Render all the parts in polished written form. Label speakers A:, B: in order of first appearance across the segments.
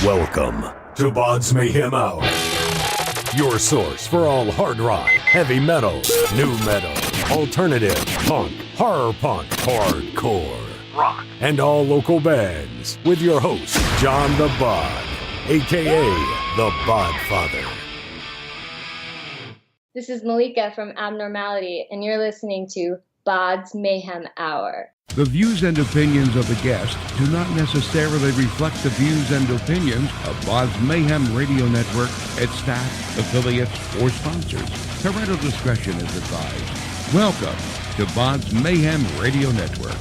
A: Welcome to BODS Mayhem Hour, your source for all hard rock, heavy metal, new metal, alternative, punk, horror punk, hardcore, rock, and all local bands, with your host, John the Bod, aka the Bodfather.
B: This is Mallika from Abnormality, and you're listening to BODS Mayhem Hour.
C: The views and opinions of the guest do not necessarily reflect the views and opinions of BODS Mayhem Radio Network, its staff, affiliates, or sponsors. Parental discretion is advised. Welcome to BODS Mayhem Radio Network.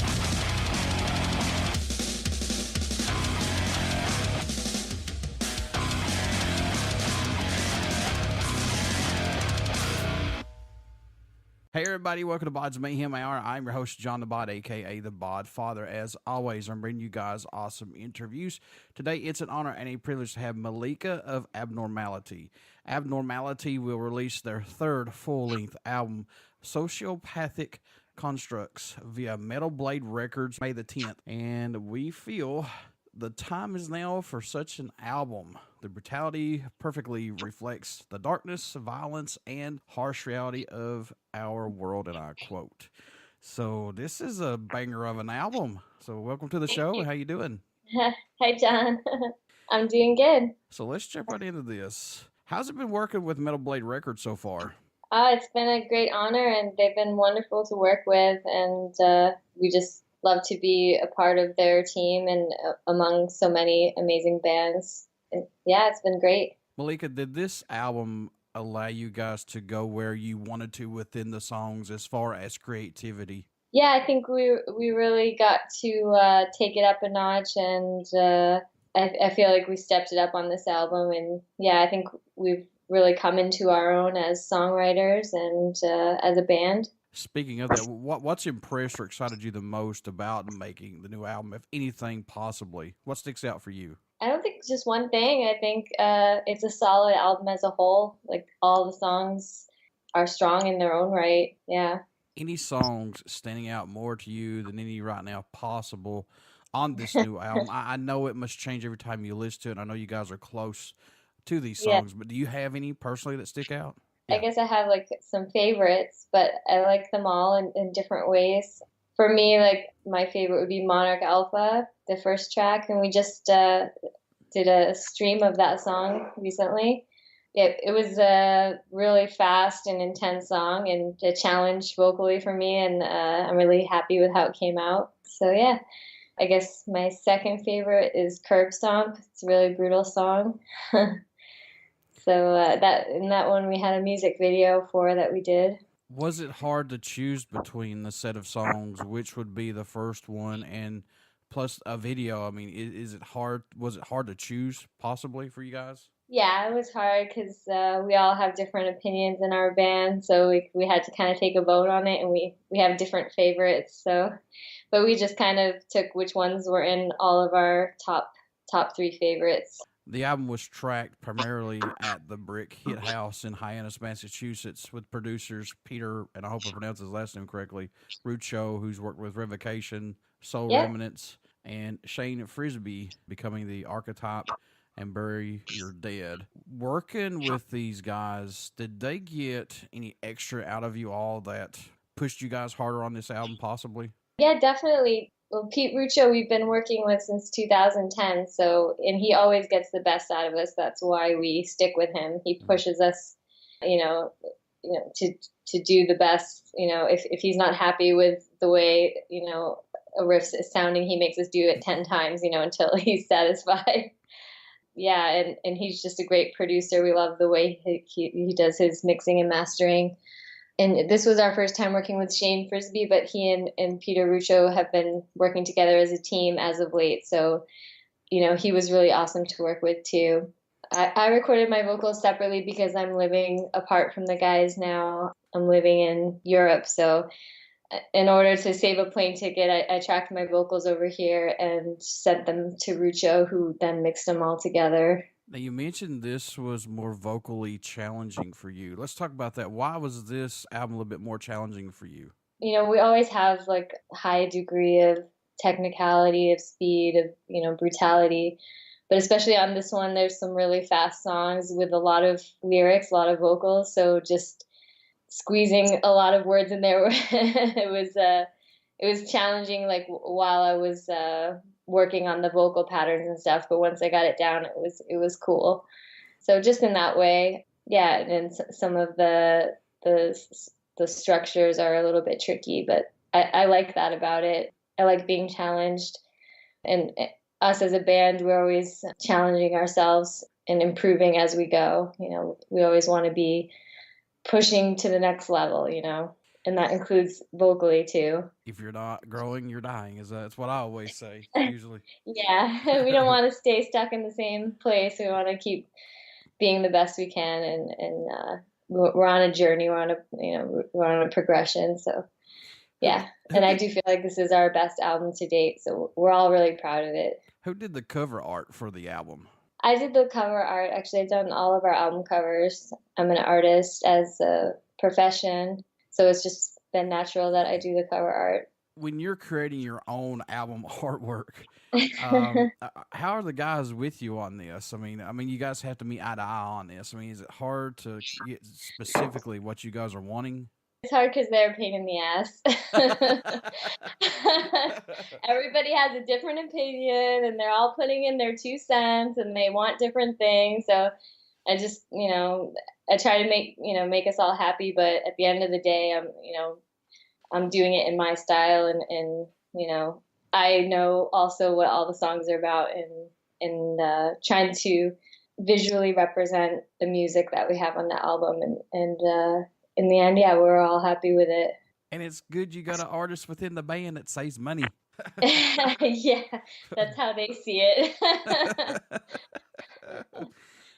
D: Hey everybody, welcome to BODS Mayhem Hour. I'm your host, John the Bod, aka the Bodfather. As always, I'm bringing you guys awesome interviews. Today, it's an honor and a privilege to have Mallika of Abnormality. Abnormality will release their third full-length album, Sociopathic Constructs, via Metal Blade Records, May the 10th. And we feel the time is now for such an album. The brutality perfectly reflects the darkness, violence, and harsh reality of our world, and I quote. So this is a banger of an album. So welcome to the show. How you doing?
B: Hi, John. I'm doing good.
D: So let's jump right into this. How's it been working with Metal Blade Records so far?
B: It's been a great honor, and they've been wonderful to work with, and we just love to be a part of their team and among so many amazing bands. And yeah, it's been great.
D: Mallika, did this album allow you guys to go where you wanted to within the songs as far as creativity?
B: Yeah, I think we really got to take it up a notch, and I feel like we stepped it up on this album. And yeah, I think we've really come into our own as songwriters and as a band.
D: Speaking of that, what's impressed or excited you the most about making the new album, if anything possibly? What sticks out for you?
B: I don't think it's just one thing. I think it's a solid album as a whole. Like, all the songs are strong in their own right. Yeah.
D: Any songs standing out more to you than any right now possible on this new album? I know it must change every time you listen to it. I know you guys are close to these songs, but do you have any personally that stick out?
B: I guess I have like some favorites, but I like them all in different ways. For me, like, my favorite would be Monarch Alpha, the first track, and we just did a stream of that song recently. It was a really fast and intense song and a challenge vocally for me, and I'm really happy with how it came out. So yeah, I guess my second favorite is Curb Stomp. It's a really brutal song. So that one we had a music video for that we did.
D: Was it hard to choose between the set of songs, which would be the first one, and plus a video? I mean, is it hard? Was it hard to choose possibly for you guys?
B: Yeah, it was hard because we all have different opinions in our band, so we had to kind of take a vote on it, and we have different favorites. So, but we just kind of took which ones were in all of our top three favorites.
D: The album was tracked primarily at the Brick Hit House in Hyannis, Massachusetts, with producers Peter, and I hope I pronounced his last name correctly, Rucho, who's worked with Revocation, Soul Remnants, and Shane Frisbee, becoming the archetype and Bury Your Dead. Working with these guys, did they get any extra out of you all that pushed you guys harder on this album possibly?
B: Yeah, definitely. Well, Pete Rucho, we've been working with since 2010, and he always gets the best out of us. That's why we stick with him. He pushes us, to do the best. If he's not happy with the way, a riff is sounding, he makes us do it 10 times, until he's satisfied. Yeah, and he's just a great producer. We love the way he does his mixing and mastering. And this was our first time working with Shane Frisbee, but he and Peter Rucho have been working together as a team as of late. So, he was really awesome to work with too. I recorded my vocals separately because I'm living apart from the guys now. I'm living in Europe. So in order to save a plane ticket, I tracked my vocals over here and sent them to Rucho, who then mixed them all together.
D: Now, you mentioned this was more vocally challenging for you. Let's talk about that. Why was this album a little bit more challenging for you?
B: We always have like high degree of technicality, of speed, of, brutality. But especially on this one, there's some really fast songs with a lot of lyrics, a lot of vocals. So just squeezing a lot of words in there, it was challenging. Like while I was working on the vocal patterns and stuff, but once I got it down, it was cool. So just in that way, yeah. And some of the structures are a little bit tricky, but I like that about it. I like being challenged, and us as a band, we're always challenging ourselves and improving as we go. You know, we always want to be pushing to the next level, you know, and that includes vocally too.
D: If you're not growing, you're dying. That's what I always say, usually.
B: Yeah, we don't want to stay stuck in the same place. We want to keep being the best we can, and we're on a journey. We're on a progression. So yeah, and I do feel like this is our best album to date. So we're all really proud of it.
D: Who did the cover art for the album?
B: I did the cover art. Actually, I've done all of our album covers. I'm an artist as a profession, so it's just been natural that I do the cover art.
D: When you're creating your own album artwork, how are the guys with you on this? I mean, you guys have to meet eye to eye on this. I mean, is it hard to get specifically what you guys are wanting?
B: It's hard because they're a pain in the ass. Everybody has a different opinion, and they're all putting in their 2 cents, and they want different things. So I just, I try to make us all happy. But at the end of the day, I'm doing it in my style, and I know also what all the songs are about, and trying to visually represent the music that we have on the album, and in the end, yeah, we're all happy with it.
D: And it's good you got an artist within the band that saves money.
B: Yeah, that's how they see it.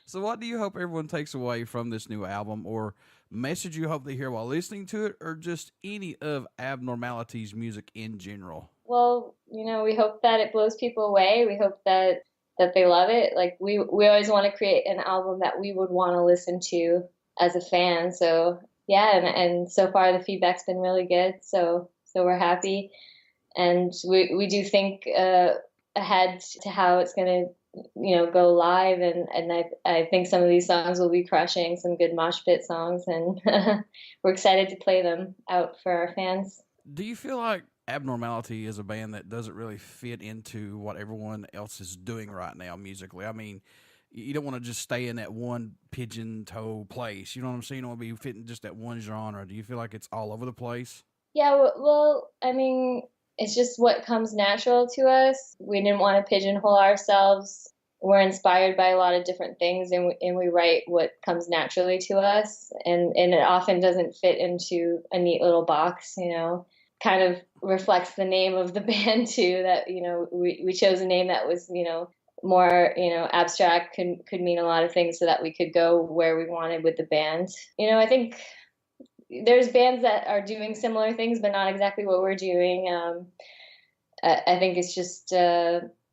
D: So what do you hope everyone takes away from this new album, or message you hope they hear while listening to it, or just any of Abnormality's music in general?
B: Well, we hope that it blows people away. We hope that they love it. Like we always want to create an album that we would want to listen to as a fan. So yeah, and so far the feedback's been really good. So we're happy, and we do think ahead to how it's going to go live, and I think some of these songs will be crushing, some good mosh pit songs, and we're excited to play them out for our fans.
D: Do you feel like Abnormality is a band that doesn't really fit into what everyone else is doing right now musically? I mean, you don't want to just stay in that one pigeon toe place. You know what I'm saying? You don't want to be fitting just that one genre. Do you feel like it's all over the place?
B: Yeah, well, I mean, it's just what comes natural to us. We didn't want to pigeonhole ourselves. We're inspired by a lot of different things, and we write what comes naturally to us. And it often doesn't fit into a neat little box, kind of reflects the name of the band too, that, we chose a name that was, more, abstract, could mean a lot of things, so that we could go where we wanted with the band. I think there's bands that are doing similar things, but not exactly what we're doing. I think it's just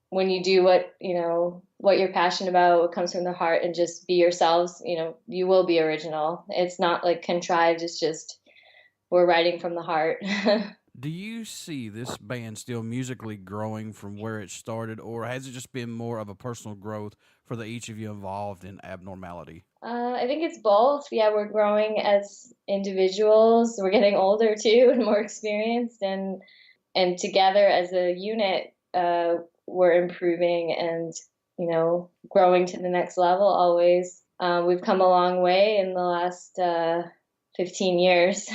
B: when you do what you're passionate about, what comes from the heart, and just be yourselves, you will be original. It's not like contrived. It's just we're writing from the heart.
D: Do you see this band still musically growing from where it started, or has it just been more of a personal growth for each of you involved in Abnormality?
B: I think it's both. Yeah, we're growing as individuals. We're getting older too and more experienced, and together as a unit, we're improving and growing to the next level always. We've come a long way in the last 15 years.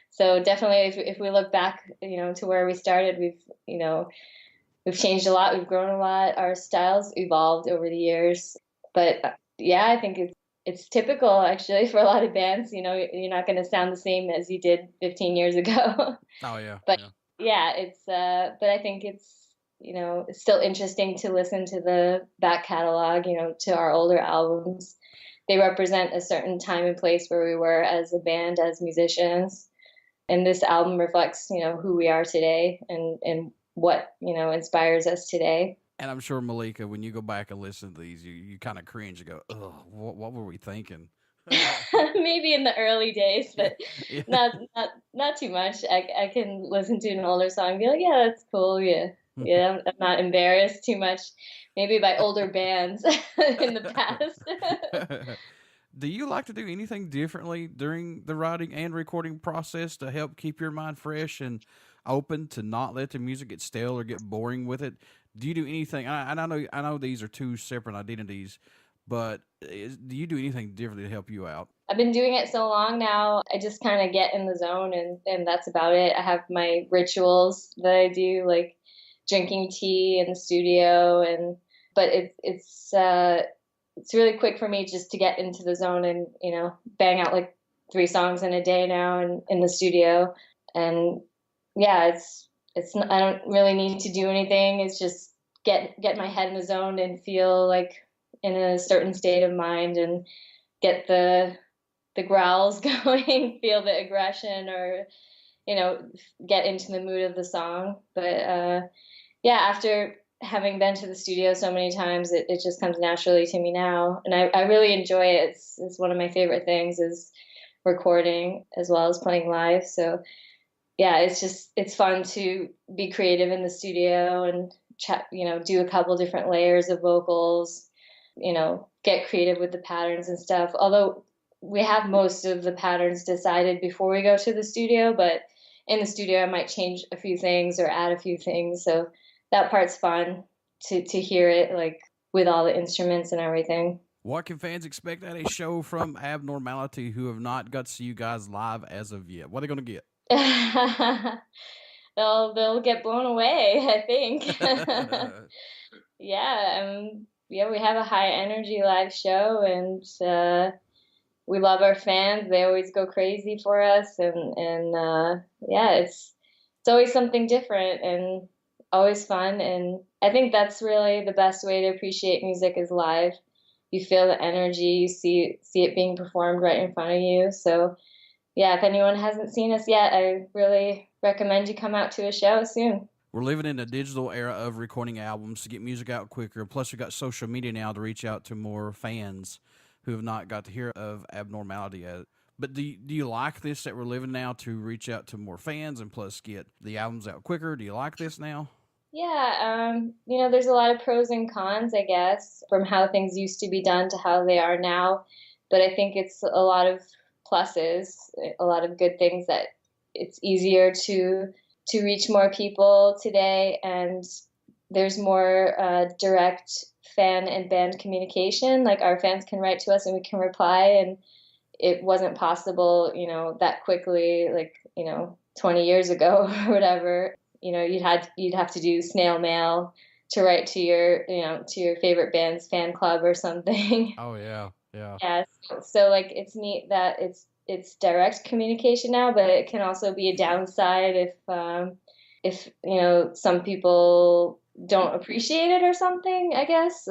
B: So definitely, if we look back, to where we started, we've changed a lot. We've grown a lot. Our styles evolved over the years. But yeah, I think it's typical actually for a lot of bands. You're not going to sound the same as you did 15 years ago.
D: Oh yeah.
B: But yeah, it's. But I think it's it's still interesting to listen to the back catalog. To our older albums. They represent a certain time and place where we were as a band, as musicians. And this album reflects, who we are today and what, inspires us today.
D: And I'm sure, Mallika, when you go back and listen to these, you kind of cringe and go, oh, what were we thinking?
B: Maybe in the early days, but
D: Yeah.
B: not too much. I can listen to an older song and be like, yeah, that's cool. Yeah. Yeah, I'm not embarrassed too much, maybe by older bands in the past.
D: Do you like to do anything differently during the writing and recording process to help keep your mind fresh and open to not let the music get stale or get boring with it? Do you do anything? And I know these are two separate identities, but do you do anything differently to help you out?
B: I've been doing it so long now, I just kind of get in the zone and that's about it. I have my rituals that I do, like drinking tea in the studio, but it's really quick for me just to get into the zone and, bang out like 3 songs in a day now in the studio. And yeah, I don't really need to do anything. It's just get my head in the zone and feel like in a certain state of mind and get the growls going, feel the aggression, or, get into the mood of the song. But yeah, after having been to the studio so many times, it just comes naturally to me now. And I really enjoy it. It's one of my favorite things is recording as well as playing live. So yeah, it's fun to be creative in the studio and do a couple different layers of vocals, get creative with the patterns and stuff. Although we have most of the patterns decided before we go to the studio, but in the studio I might change a few things or add a few things. So that part's fun to hear it like with all the instruments and everything.
D: What can fans expect at a show from Abnormality who have not got to see you guys live as of yet? What are they going to get?
B: They'll get blown away, I think. Yeah, we have a high energy live show, and we love our fans. They always go crazy for us, and yeah, it's always something different and always fun. And I think that's really the best way to appreciate music is live. You feel the energy, you see it being performed right in front of you. So yeah, if anyone hasn't seen us yet, I really recommend you come out to a show soon.
D: We're living in a digital era of recording albums to get music out quicker. Plus, we've got social media now to reach out to more fans who have not got to hear of Abnormality yet. But do you like this that we're living now to reach out to more fans and plus get the albums out quicker? Do you like this now?
B: Yeah, there's a lot of pros and cons, I guess, from how things used to be done to how they are now. But I think it's a lot of pluses, a lot of good things, that it's easier to reach more people today, and there's more direct fan and band communication. Like our fans can write to us and we can reply, and it wasn't possible, that quickly, like, 20 years ago or whatever. You'd have to do snail mail to write to your favorite band's fan club or something.
D: Oh yeah.
B: Yeah. So like it's neat that it's direct communication now, but it can also be a downside if some people don't appreciate it or something, I guess,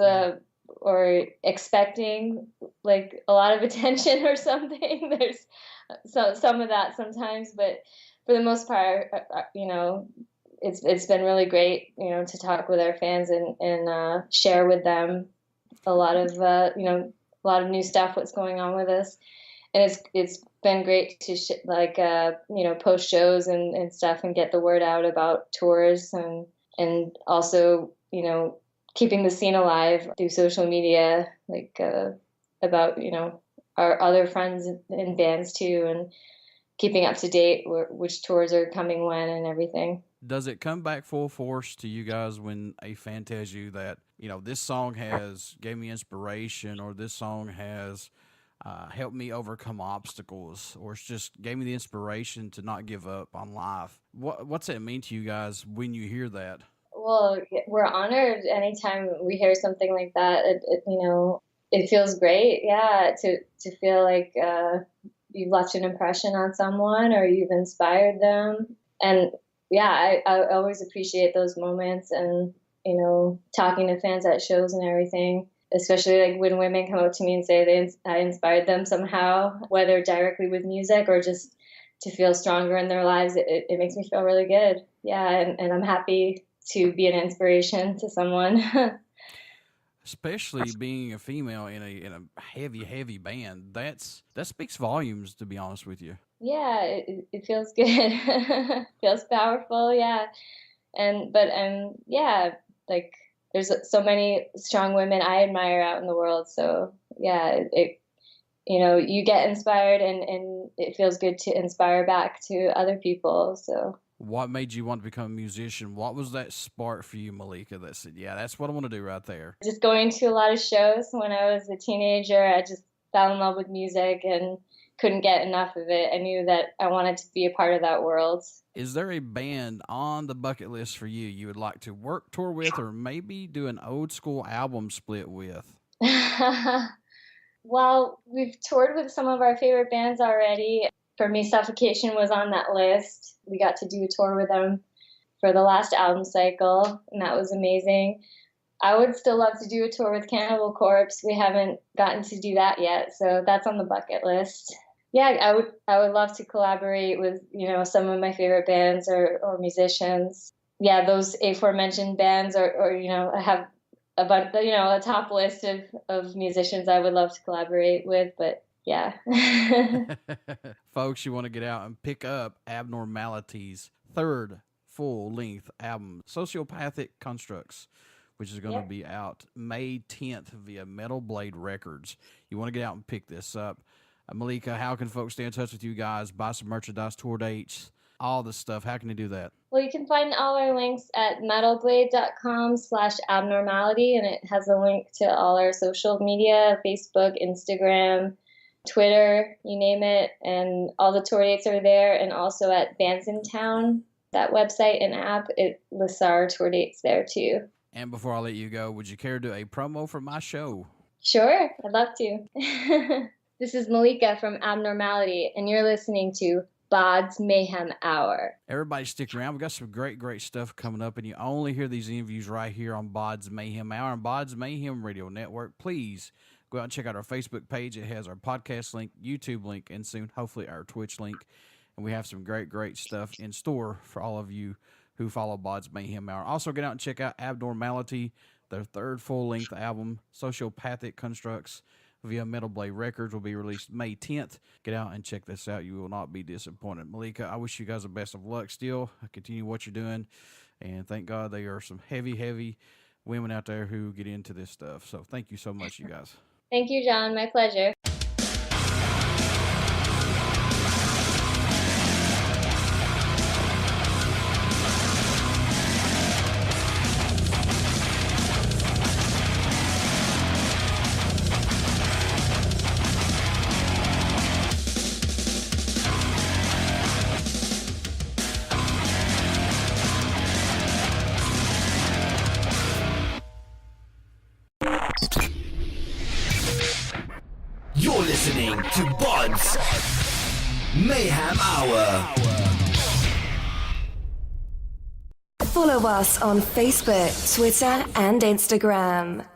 B: or expecting like a lot of attention or something. There's some of that sometimes, but for the most part, it's been really great, to talk with our fans and share with them a lot of new stuff, what's going on with us. And it's been great to post shows and stuff and get the word out about tours and also, keeping the scene alive through social media, like about, our other friends and bands too, and keeping up to date which tours are coming when and everything.
D: Does it come back full force to you guys when a fan tells you that, this song gave me inspiration, or this song has helped me overcome obstacles, or it's just gave me the inspiration to not give up on life? What's that mean to you guys when you hear that?
B: Well, we're honored anytime we hear something like that. It feels great, yeah, to feel like you've left an impression on someone or you've inspired them. And yeah, I always appreciate those moments, and talking to fans at shows and everything, especially like when women come up to me and say I inspired them somehow, whether directly with music or just to feel stronger in their lives. It makes me feel really good. Yeah, and I'm happy to be an inspiration to someone.
D: Especially being a female in a heavy band, that speaks volumes, to be honest with you.
B: Yeah, it feels good. Feels powerful, yeah. But yeah, like there's so many strong women I admire out in the world. So yeah, you get inspired and it feels good to inspire back to other people. So
D: what made you want to become a musician? What was that spark for you, Mallika, that said, yeah, that's what I want to do right there?
B: Just going to a lot of shows when I was a teenager. I just fell in love with music and couldn't get enough of it. I knew that I wanted to be a part of that world.
D: Is there a band on the bucket list for you would like to tour with, or maybe do an old school album split with?
B: Well, we've toured with some of our favorite bands already. For me, Suffocation was on that list. We got to do a tour with them for the last album cycle, and that was amazing. I would still love to do a tour with Cannibal Corpse. We haven't gotten to do that yet, so that's on the bucket list. Yeah, I would love to collaborate with, some of my favorite bands or musicians. Yeah, those aforementioned bands or I have a top list of musicians I would love to collaborate with, but yeah.
D: Folks, you want to get out and pick up Abnormality's third full-length album, Sociopathic Constructs, which is going to be out May 10th via Metal Blade Records. You want to get out and pick this up. Mallika, how can folks stay in touch with you guys, buy some merchandise, tour dates, all this stuff? How can they do that?
B: Well, you can find all our links at metalblade.com/abnormality, and it has a link to all our social media, Facebook, Instagram, Twitter, you name it, and all the tour dates are there. And also at Bands in Town, that website and app, it lists our tour dates there too.
D: And before I let you go, would you care to do a promo for my show?
B: Sure, I'd love to. This is Mallika from Abnormality, and you're listening to BODS Mayhem Hour.
D: Everybody stick around. We've got some great stuff coming up, and you only hear these interviews right here on BODS Mayhem Hour and BODS Mayhem Radio Network. Please go out and check out our Facebook page. It has our podcast link, YouTube link, and soon, hopefully, our Twitch link. And we have some great stuff in store for all of you who follow BODS Mayhem Hour. Also, get out and check out Abnormality, their third full-length album, Sociopathic Constructs, via Metal Blade Records, will be released May 10th. Get out and check this out. You will not be disappointed. Mallika, I wish you guys the best of luck still. Continue what you're doing. And thank God there are some heavy women out there who get into this stuff. So thank you so much, you guys.
B: Thank you, John. My pleasure.
E: You're listening to BODS Mayhem Hour.
F: Follow us on Facebook, Twitter, and Instagram.